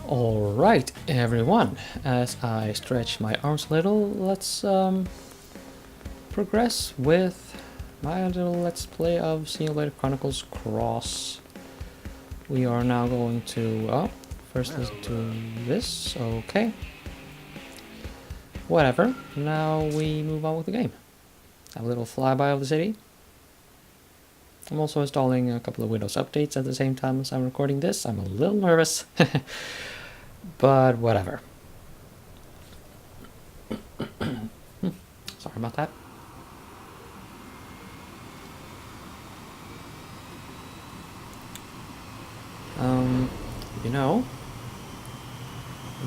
Alright, everyone, as I stretch my arms a little, let's progress with my little let's play of Xenoblade Chronicles Cross. We are now going to, first let's do this, okay. Whatever, now we move on with the game. Have a little flyby of the city. I'm also installing a couple of Windows updates at the same time as I'm recording this. I'm a little nervous, but whatever. Sorry about that. You know,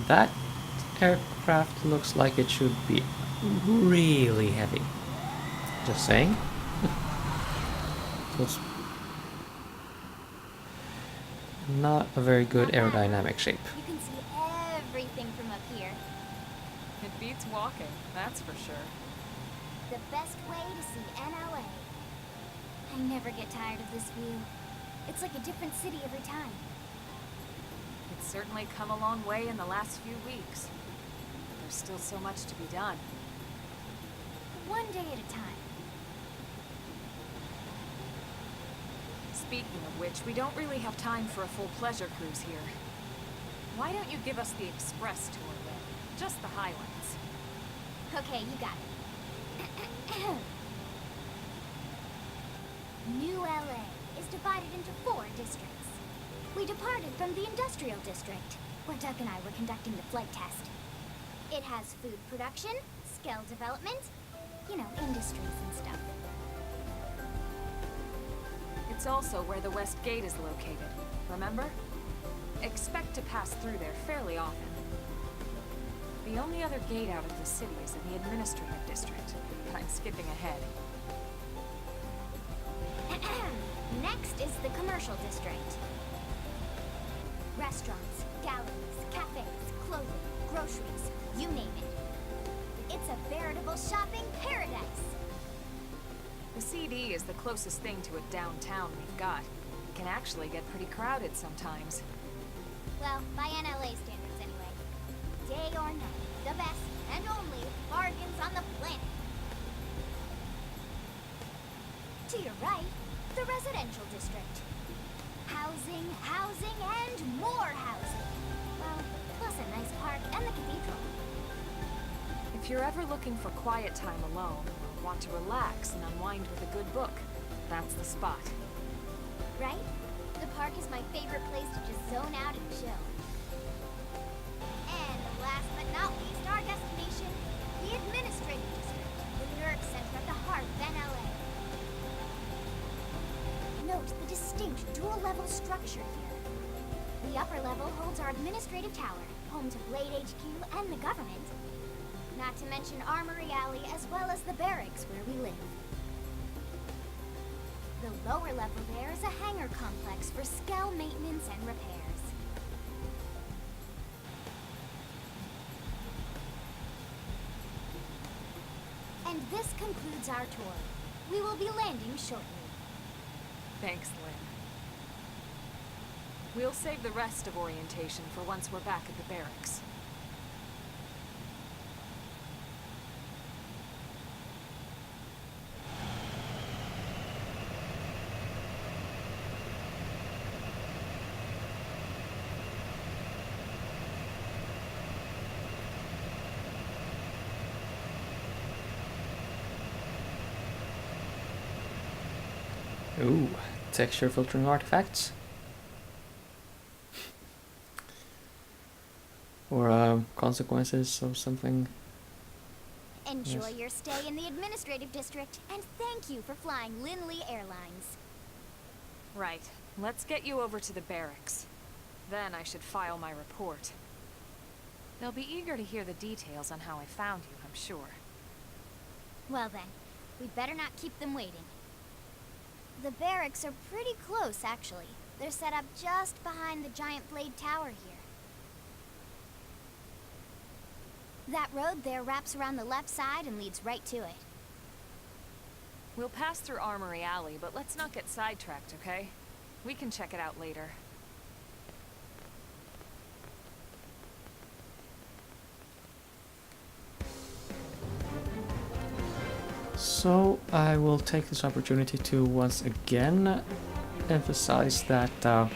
that aircraft looks like it should be really heavy. Just saying. So it's not a very good aerodynamic shape. You can see everything from up here. It beats walking, that's for sure. The best way to see NLA. I never get tired of this view. It's like a different city every time. It's certainly come a long way in the last few weeks. There's still so much to be done. One day at a time. Speaking of which, we don't really have time for a full pleasure cruise here. Why don't you give us the express tour then? Just the highlights. Okay, you got it. New LA is divided into 4 districts. We departed from the industrial district, where Doug and I were conducting the flight test. It has food production, skill development, you know, industries and stuff. It's also where the West Gate is located, remember? Expect to pass through there fairly often. The only other gate out of the city is in the administrative district, but I'm skipping ahead. Next is the commercial district. Restaurants, galleries, cafes, clothing, groceries, you name it. It's a veritable shopping paradise. The CD is the closest thing to a downtown we've got. It can actually get pretty crowded sometimes. Well, by NLA standards anyway. Day or night, the best and only bargains on the planet. To your right, the residential district. Housing, housing, and more housing. Well, plus a nice park and the cathedral. If you're ever looking for quiet time alone, or want to relax and unwind with a good book, that's the spot. Right? The park is my favorite place to just zone out and chill. And last but not least, our destination, the administrative district, the nerve center at the heart of NLA. Note the distinct dual-level structure here. The upper level holds our administrative tower, home to Blade HQ and the government. Not to mention Armory Alley as well as the barracks where we live. The lower level there is a hangar complex for Skell maintenance and repairs. And this concludes our tour. We will be landing shortly. Thanks, Lynn. We'll save the rest of orientation for once we're back at the barracks. Ooh, texture filtering artifacts. Or consequences of something. Enjoy Yes. your stay in the administrative district, and thank you for flying Linley Airlines. Right. Let's get you over to the barracks. Then I should file my report. They'll be eager to hear the details on how I found you, I'm sure. Well then, we'd better not keep them waiting. The barracks are pretty close, actually. They're set up just behind the giant blade tower here. That road there wraps around the left side and leads right to it. We'll pass through Armory Alley, but let's not get sidetracked, okay? We can check it out later. Also, I will take this opportunity to once again emphasize that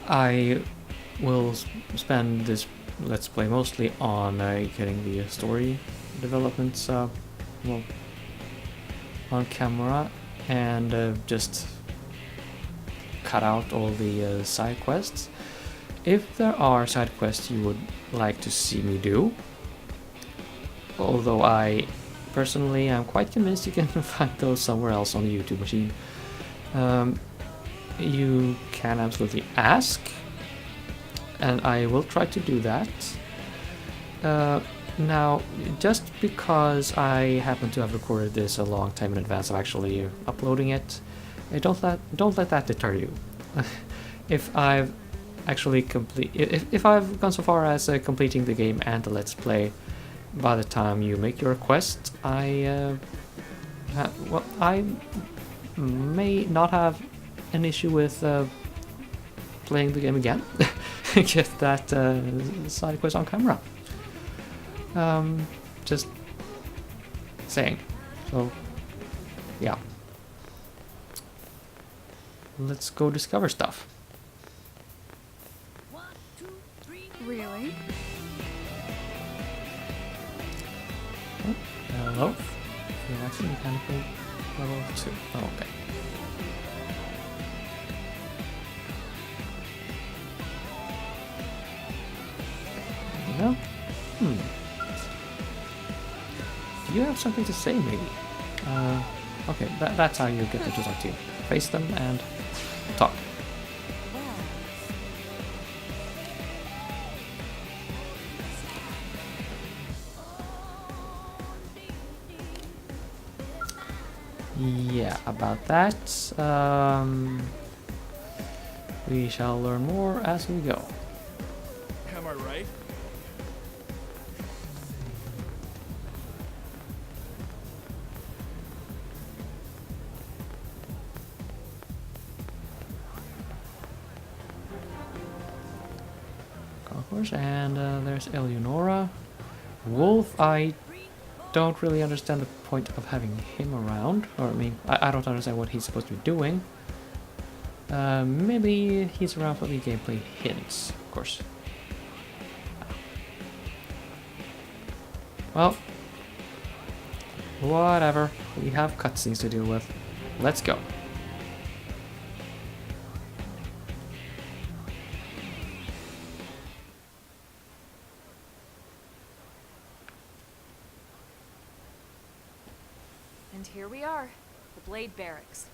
I will spend this Let's Play mostly on getting the story developments well, on camera, and just cut out all the side quests. If there are side quests you would like to see me do, although I personally am quite convinced you can find those somewhere else on the YouTube machine, you can absolutely ask, and I will try to do that. Now, just because I happen to have recorded this a long time in advance of actually uploading it, don't let that deter you. If I've actually if I've gone so far as completing the game and the Let's Play by the time you make your request, I may not have an issue with playing the game again. Get that side quest on camera. Just saying. So, yeah. Let's go discover stuff. Really? Hello? You're actually mechanical level 2. Oh, okay. No? Do you have something to say, maybe? Okay, that's how you get them to talk to you. Face them and talk. Yeah, about that. We shall learn more as we go. Am I right? Concourse, and there's Eleonora. Wolf, I don't really understand the point of having him around. Or, I mean, I don't understand what he's supposed to be doing. Maybe he's around for the gameplay hints, of course. Well, whatever. We have cutscenes to deal with. Let's go. And here we are, the Blade Barracks.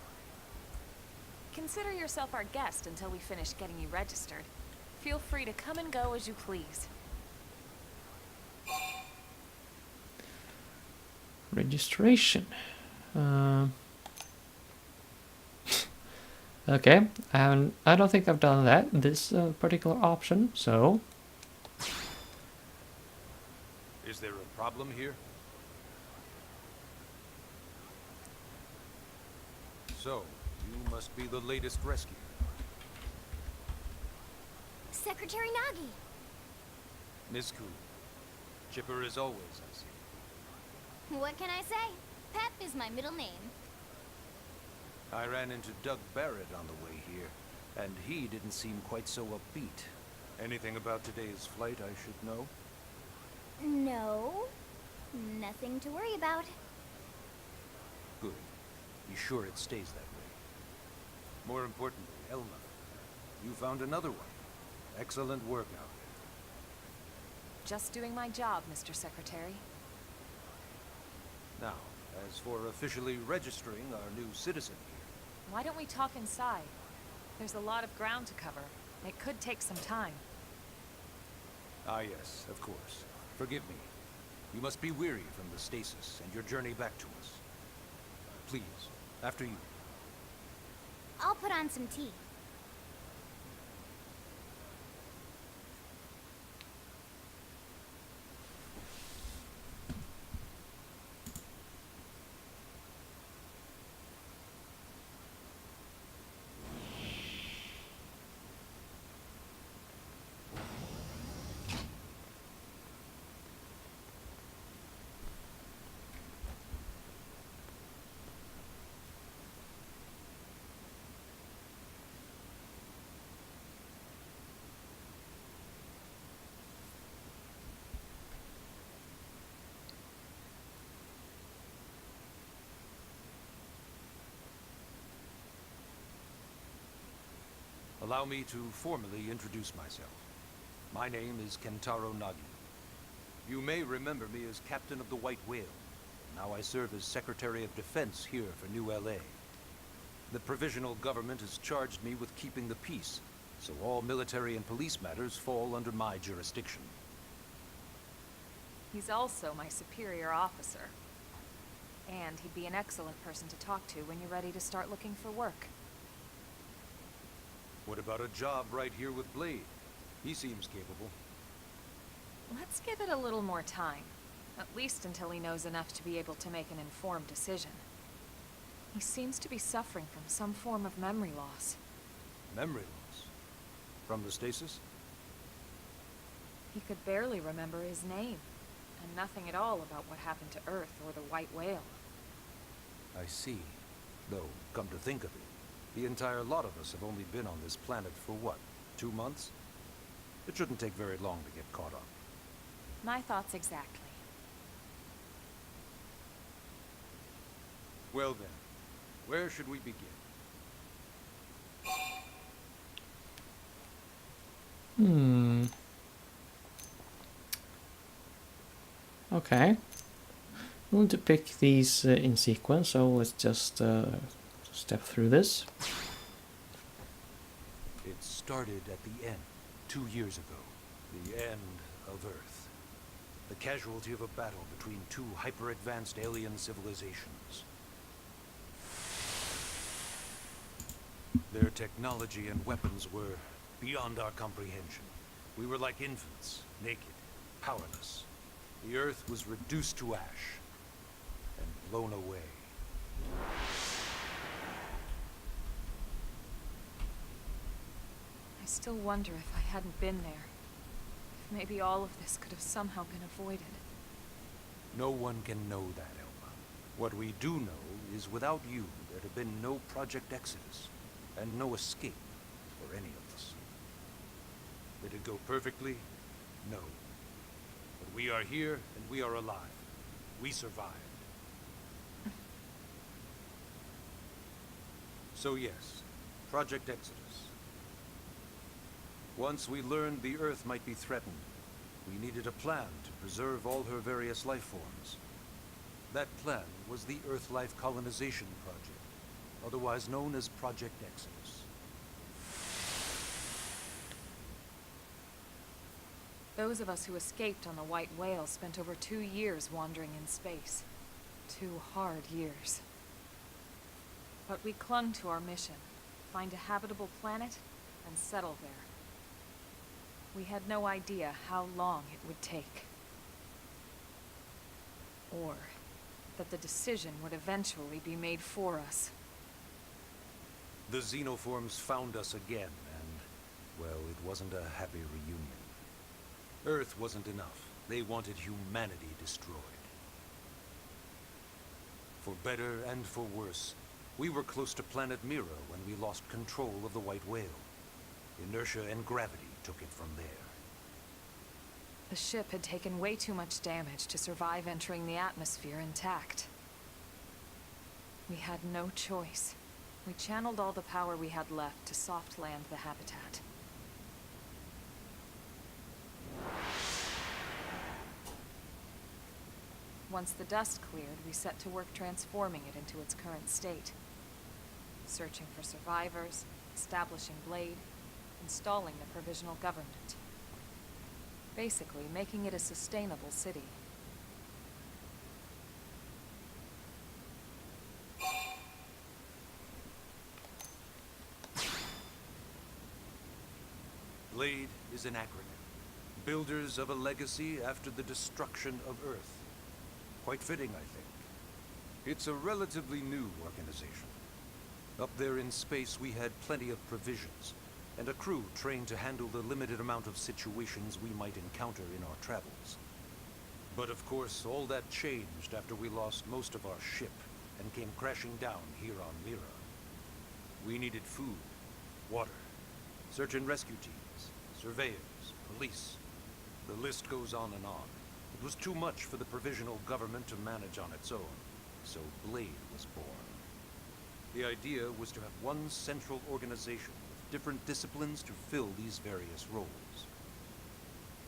Consider yourself our guest until we finish getting you registered. Feel free to come and go as you please. Registration. Okay, I don't think I've done that, this particular option, so... Is there a problem here? So, you must be the latest rescue. Secretary Nagi. Ms. Ku. Chipper as always, I see. What can I say? Pep is my middle name. I ran into Doug Barrett on the way here, and he didn't seem quite so upbeat. Anything about today's flight I should know? No. Nothing to worry about. Good. Be sure it stays that way. More importantly, Elma, you found another one. Excellent work out there. Just doing my job, Mr. Secretary. Now, as for officially registering our new citizen here, Why don't we talk inside? There's a lot of ground to cover. It could take some time. ah yes, of course. Forgive me. You must be weary from the stasis and your journey back to us. Please, after you. I'll put on some tea. Allow me to formally introduce myself. My name is Kentaro Nagi. You may remember me as Captain of the White Whale. Now I serve as Secretary of Defense here for New LA. The provisional government has charged me with keeping the peace, so all military and police matters fall under my jurisdiction. He's also my superior officer. And he'd be an excellent person to talk to when you're ready to start looking for work. What about a job right here with Blade? He seems capable. Let's give it a little more time. At least until he knows enough to be able to make an informed decision. He seems to be suffering from some form of memory loss. Memory loss? From the stasis? He could barely remember his name, and nothing at all about what happened to Earth or the White Whale. I see. Though, come to think of it, the entire lot of us have only been on this planet for what, 2 months? It shouldn't take very long to get caught up. My thoughts exactly. Well then, where should we begin? Okay. I'm going to pick these in sequence, so let's just step through this. It started at the end, 2 years ago. The end of Earth. The casualty of a battle between two hyper-advanced alien civilizations. Their technology and weapons were beyond our comprehension. We were like infants, naked, powerless. The Earth was reduced to ash and blown away. I still wonder if I hadn't been there. If maybe all of this could have somehow been avoided. No one can know that, Elma. What we do know is without you, there'd have been no Project Exodus, and no escape for any of us. Did it go perfectly? No. But we are here, and we are alive. We survived. So yes, Project Exodus. Once we learned the Earth might be threatened, we needed a plan to preserve all her various life forms. That plan was the Earth Life Colonization Project, otherwise known as Project Exodus. Those of us who escaped on the White Whale spent over 2 years wandering in space. 2 hard years. But we clung to our mission, find a habitable planet and settle there. We had no idea how long it would take. Or that the decision would eventually be made for us. The Xenoforms found us again, and, well, it wasn't a happy reunion. Earth wasn't enough. They wanted humanity destroyed. For better and for worse, we were close to planet Mira when we lost control of the White Whale. Inertia and gravity took it from there. The ship had taken way too much damage to survive entering the atmosphere intact. We had no choice. We channeled all the power we had left to soft land the habitat. Once the dust cleared, we set to work transforming it into its current state. Searching for survivors, establishing Blade, installing the provisional government. Basically, making it a sustainable city. Blade is an acronym. Builders of a legacy after the destruction of Earth. Quite fitting, I think. It's a relatively new organization. Up there in space, we had plenty of provisions, and a crew trained to handle the limited amount of situations we might encounter in our travels. But of course, all that changed after we lost most of our ship and came crashing down here on Mira. We needed food, water, search and rescue teams, surveyors, police. The list goes on and on. It was too much for the provisional government to manage on its own, so Blade was born. The idea was to have one central organization with different disciplines to fill these various roles.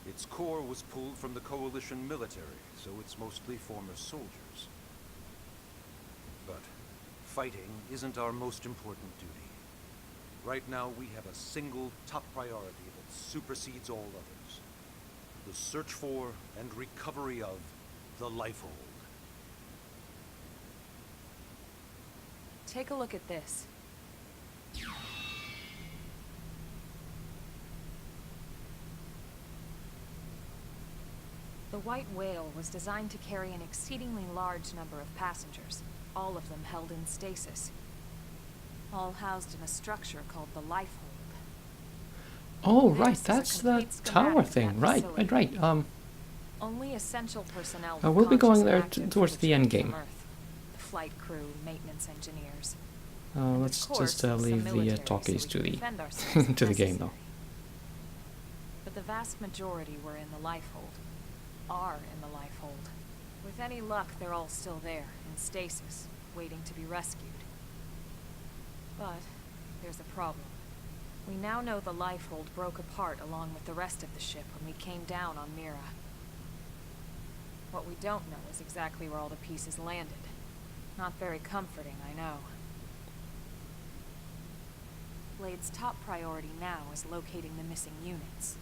Its core was pulled from the Coalition military, so it's mostly former soldiers. But fighting isn't our most important duty. Right now, we have a single top priority that supersedes all others. The search for and recovery of the Lifehold. Take a look at this. The White Whale was designed to carry an exceedingly large number of passengers, all of them held in stasis. All housed in a structure called the Lifehold. Oh, This right, is a that's the complete tower schematic of thing. that Right, facility. right. Only essential personnel We'll be going conscious and there active towards will the end return from game. Earth. The flight crew, maintenance engineers. Let's Of course, just some leave the military, talkies so to we can the defend ourselves if to the game, though. necessary. But the vast majority were in the Lifehold. Are in the Lifehold. With any luck, they're all still there, in stasis, waiting to be rescued. But there's a problem. We now know the Lifehold broke apart along with the rest of the ship when we came down on Mira. What we don't know is exactly where all the pieces landed. Not very comforting, I know. Blade's top priority now is locating the missing units.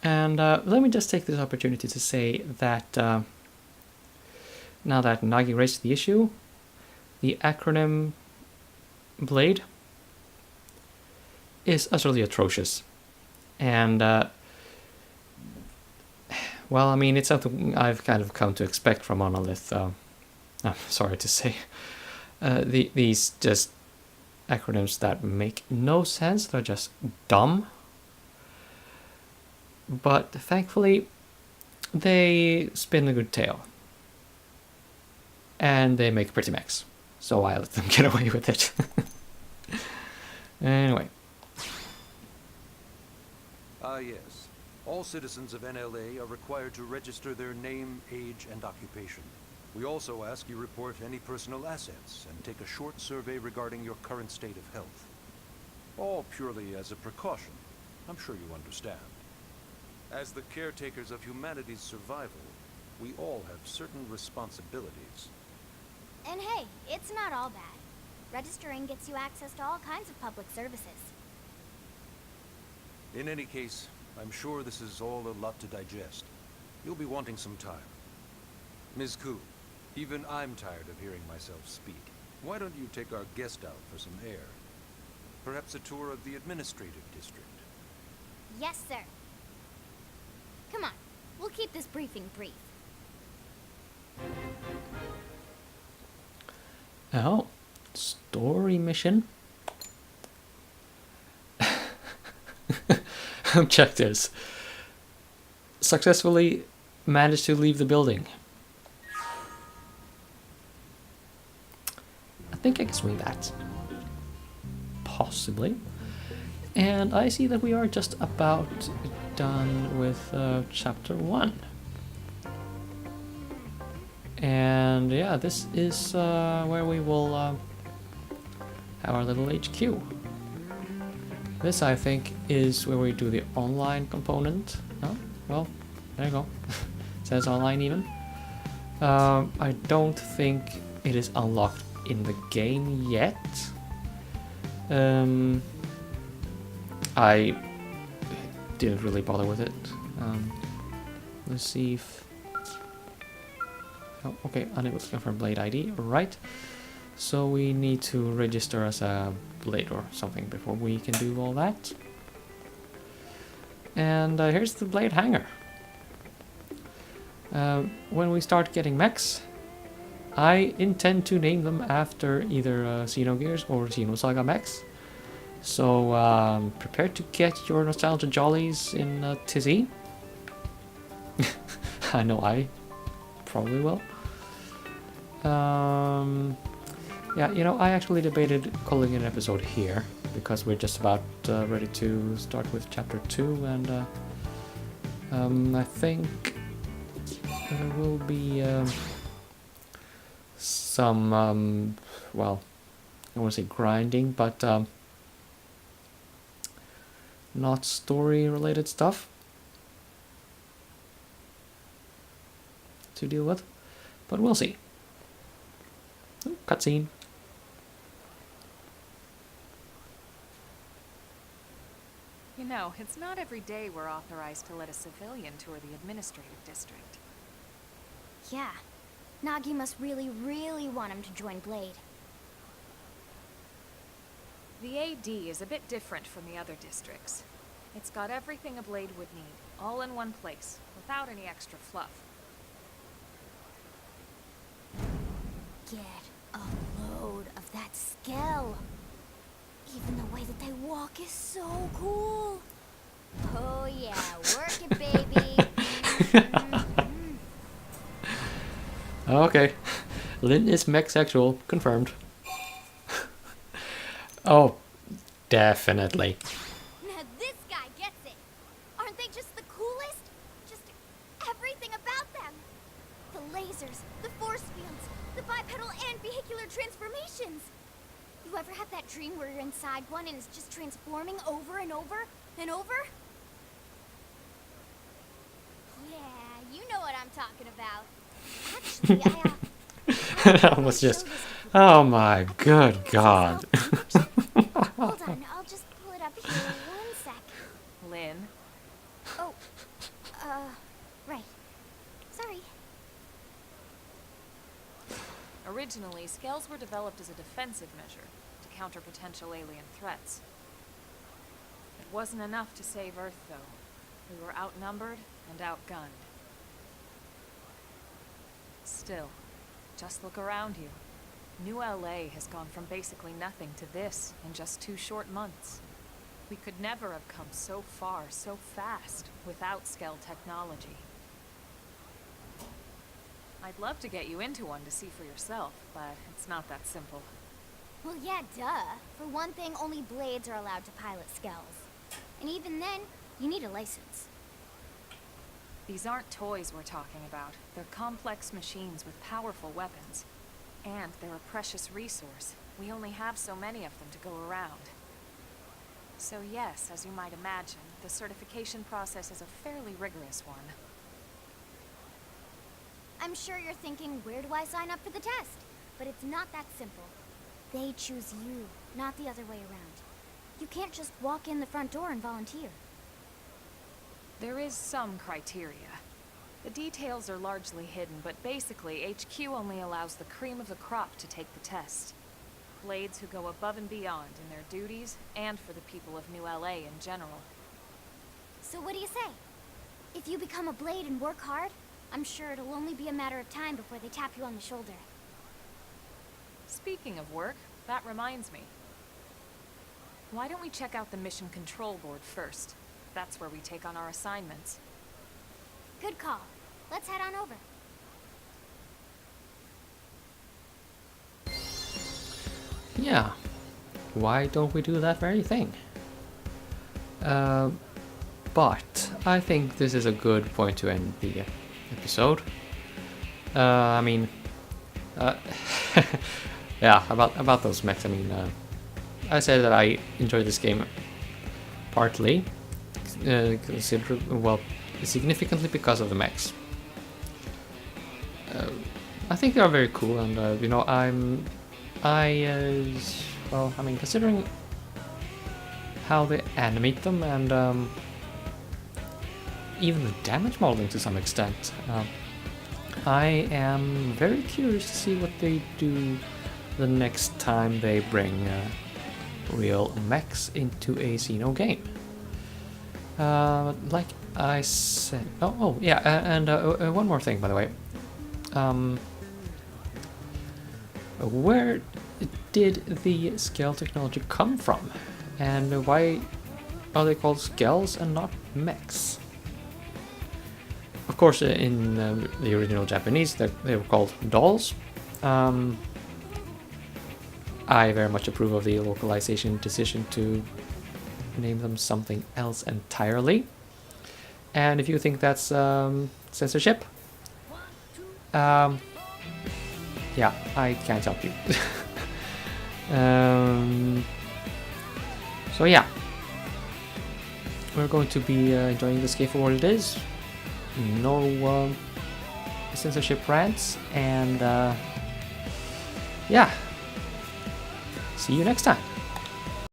And let me just take this opportunity to say that now that Nagi raised the issue, the acronym BLADE is utterly atrocious. And, well, I mean, it's something I've kind of come to expect from Monolith. I'm sorry to say. These just acronyms that make no sense, they're just dumb. But thankfully, they spin a good tale. And they make pretty mechs. So I let them get away with it. Anyway. Yes. All citizens of NLA are required to register their name, age, and occupation. We also ask you report any personal assets and take a short survey regarding your current state of health. All purely as a precaution. I'm sure you understand. As the caretakers of humanity's survival, we all have certain responsibilities. And hey, it's not all bad. Registering gets you access to all kinds of public services. In any case, I'm sure this is all a lot to digest. You'll be wanting some time. Ms. Ku, even I'm tired of hearing myself speak. Why don't you take our guest out for some air? Perhaps a tour of the administrative district. Yes, sir. Come on, we'll keep this briefing brief. Oh, story mission. Objectives. Successfully managed to leave the building. I think I can swing that. Possibly. And I see that we are just about done with chapter 1. And yeah, this is where we will have our little HQ. This, I think, is where we do the online component. Oh, well, there you go. It says online even. I don't think it is unlocked in the game yet. I didn't really bother with it. Let's see if... Oh, okay, unable to confirm Blade ID. Right. So we need to register as a Blade or something before we can do all that. And here's the Blade hangar. When we start getting mechs, I intend to name them after either Xenogears or Xenosaga mechs. So prepare to get your nostalgia jollies in a tizzy. I know I probably will. Yeah, you know, I actually debated calling an episode here because we're just about ready to start with chapter 2, and I think there will be some, well, I want to say grinding, but not story-related stuff to deal with. But we'll see. Oh, cutscene. You know, it's not every day we're authorized to let a civilian tour the administrative district. Yeah. Nagi must really, really want him to join Blade. The AD is a bit different from the other districts. It's got everything a Blade would need, all in one place, without any extra fluff. Get a load of that Skell. Even the way that they walk is so cool. Oh yeah, work it, baby. Okay. Lynn is mech-sexual. Confirmed. Oh, definitely. Now this guy gets it. Aren't they just the coolest? Just everything about them. The lasers, the force fields, the bipedal and vehicular transformations. You ever had that dream where you're inside one and it's just transforming over and over and over? Yeah, you know what I'm talking about. Actually, That was just... Oh my good god. Hold on, I'll just pull it up here in 1 sec. Lynn? Oh, right. Sorry. Originally, Skells were developed as a defensive measure to counter potential alien threats. It wasn't enough to save Earth, though. We were outnumbered and outgunned. Still, just look around you. New LA has gone from basically nothing to this in just 2 short months. We could never have come so far, so fast, without Skell technology. I'd love to get you into one to see for yourself, but it's not that simple. Well, yeah, duh. For one thing, only Blades are allowed to pilot Skells. And even then, you need a license. These aren't toys we're talking about. They're complex machines with powerful weapons. And they're a precious resource. We only have so many of them to go around. So yes, as you might imagine, the certification process is a fairly rigorous one. I'm sure you're thinking, where do I sign up for the test? But it's not that simple. They choose you, not the other way around. You can't just walk in the front door and volunteer. There is some criteria. The details are largely hidden, but basically, HQ only allows the cream of the crop to take the test. Blades who go above and beyond in their duties, and for the people of New LA in general. So what do you say? If you become a Blade and work hard, I'm sure it'll only be a matter of time before they tap you on the shoulder. Speaking of work, that reminds me. Why don't we check out the Mission Control Board first? That's where we take on our assignments. Good call. Let's head on over. Yeah. Why don't we do that very thing? But I think this is a good point to end the episode. I mean, yeah, about those mechs. I mean, I said that I enjoyed this game partly, significantly because of the mechs. I think they are very cool, and you know, well, I mean, considering how they animate them and even the damage modeling to some extent, I am very curious to see what they do the next time they bring real mechs into a Xeno game. Like I said, oh yeah, and one more thing, by the way. Where did the Skell technology come from? And why are they called Skells and not mechs? Of course, in the original Japanese, they were called dolls. I very much approve of the localization decision to name them something else entirely. And if you think that's censorship, Yeah, I can't help you. So yeah, we're going to be enjoying this game for what it is. No censorship rants, and yeah, see you next time.